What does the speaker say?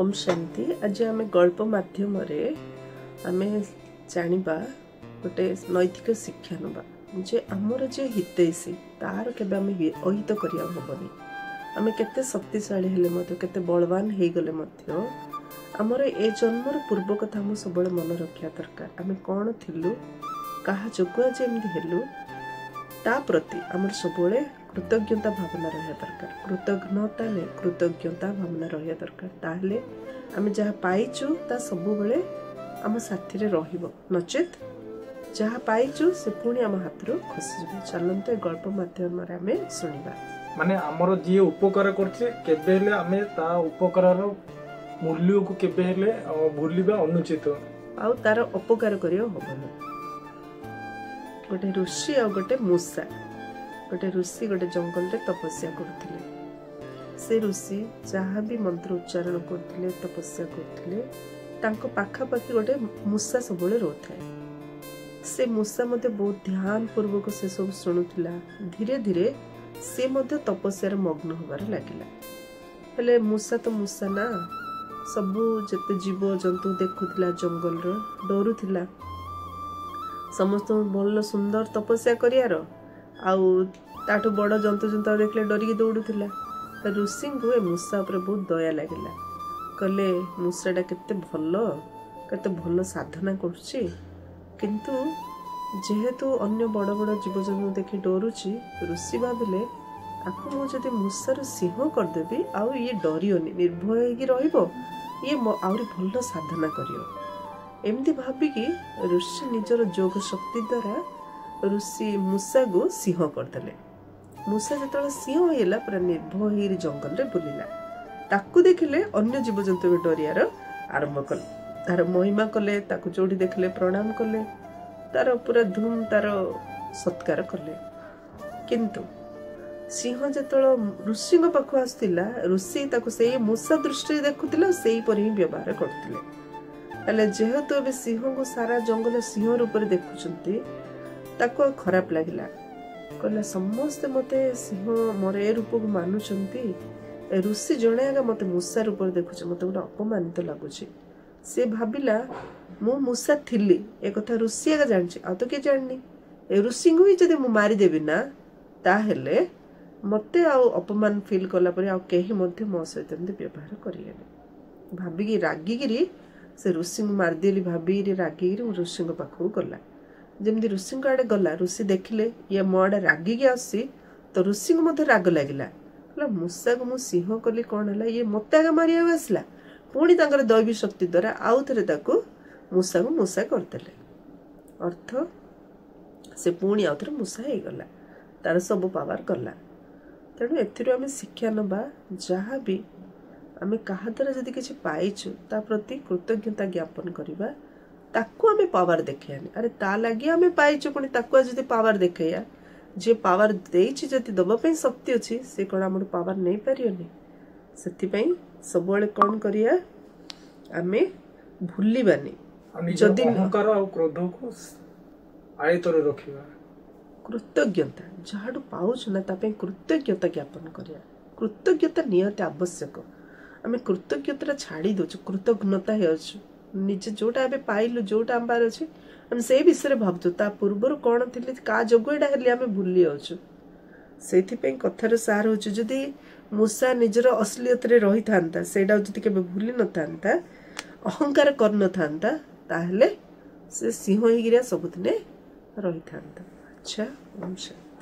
ओम शांति। आज आम गल्प मध्यम आम जाना गोटे नैतिक शिक्षा नवा जे आमर जे हितैषी तार केबे आम अहित करिया हबनी। आम केते शक्तिशाली हेले केते बलवान हो गले आमर ए जन्मर पूर्व कथा आम सब मन रखा दरकार। आम कौन थिलु कहा जोगु आज एमती हेलु ता प्रति आमर सब कृतज्ञता भावना रहा दरकार। कृतज्ञता नहीं कृतज्ञता भावना रहा दरकार। ताहले आम जहाँ पाइचु ता सब बेले आम साथी रे रहिबो, नचेत जहाँ पाइचु से पुणी आम हाथ खसीज। चलते ए गल्प माध्यम आम शुणा माने आमर जी उपकार करछे केबे हेले आमे ता उपकारर मूल्य को केबे हेले भूलिबा अनुचित आउ तार अपकार करियो हबनी। गोटे ऋषि आ गोटे मूसा, गोटे ऋषि गोटे जंगल रे तपस्या करथिले। से ऋषि जहाँ भी मंत्र उच्चारण करथिले तपस्या करथिले तांको पाखा पाखी गोटे मूसा सबले रोथाए। से मूसा मते बहुत ध्यान पूर्वक से सब सुनुथिला। धीरे धीरे से मते तपस्या मग्न होबार लागिला। हेले मूसा तो मूसा ना, सबु जते जीव जंतु देखुथिला जंगल रो डरुथिला। समस्त भल सुंदर तपस्या करियार आउ ताठू बड़ जंतु जंतु देखले डरिकी दौड़ुथिला। ऋषि को ए मूसा उपर बहुत दया लागिला। कहले मूसाटा केते भल साधना करुछि, किंतु जेहेतु अन्य बड़ बड़ जीव जंतु देखि डरुछि ऋषि भाविले आकु मु जदि मूसार सिंह करदेबी आउ ये डरियोनी निर्भय होगी रहिबो, ये आउरी भल साधना करियो। एमती भाविकी ऋषि निजर जोग शक्ति द्वारा ऋषि मूसा को सिंह करदेले। मूसा जो सिंह होइला पूरा निर्भय हो जंगल रे बुलिला। ताकू देखिले अन्य जीव जंतु भी डरियार आरंभ कले, तार महिमा कले, ताकू जोड़ी देखले प्रणाम कले, तार पूरा धूम तार सत्कार कले। किंतु सिंह जो ऋषि पाख आसला ऋषि ताकू से मूसा दृष्टि देखुला से व्यवहार करते। हेले जेहेतु ए सिंह को सारा जंगल सिंह रूप देखुं ताको खराब लगिला। कहला समस्ते मते सिंह मोर ए रूप को मानुचंती, ऋषि जणे आगा मते मूसा रूप देखुचे मते गोटे अपमानित लगुची। से भाबिला मु मूसा थिली ए कथा ऋषि आगा जानछि आ तो के जाननी। ए ऋषि को ही जदि मु मारी देबी ना ताहेले मते आ अपमान फील कला परे आ केही मध्य मो सहित व्यवहार करियेनी। भाबिकी रागिगिरी से ऋषि को मारदेली भाभी रागिकी ऋषि पाखक गला। जमी ऋषि आड़े गला ऋषि देखिले ये मो आड़े रागिकी आसी तो ऋषि को मत राग लगिला। कहला मूसा को मु सिंह कली कौन है ये मत आगे मारिया आसला। पुणी दैवी शक्ति द्वारा आउ थे मूसा को मूसा करदे। अर्थ से पुणी आउ थे मूसा हो गला, तार सब पावर गला। तेणु एम शिक्षा नवा जहाँ भी आमे कहा द्वारा जदि किसी पाइचु ता प्रति कृतज्ञता ज्ञापन करिबा, ताकू आमे पावर देखेयानी। अरे ता लगी आमे पाइचु पुणी ताकू जदि पावर देखेया, जे पावर देइछि जदि दबा पई शक्ति अछि से कोन हमर पावर नै परियोनी। सेति पई सबले कोन करिया आमे भूलिबानी। जदि अहंकार और क्रोध को आयतर रखिबा, कृतज्ञता जहाडू पाउछु ना ता पई कृतज्ञता ज्ञापन करिया। कृतज्ञता नियत आवश्यक। आमे कृतज्ञता छाड़ी दउछु, कृतज्ञता हेउछु निजे जोटा आबे पाइलु जोटा आम पार अछि हम से विषय भाबछु ता पूर्वर कोन थिले का जोगेडा हेले आमे भूली जाउछु। सेति पई कथार सार होछु जदि मूसा निजर असलियत रे रही थांता सेडा जदि केबे भूली न थांता अहंकार कर न थांता ताहले से सिंह ही गिरा सबुतने रही थांता। अच्छा ओम शांति।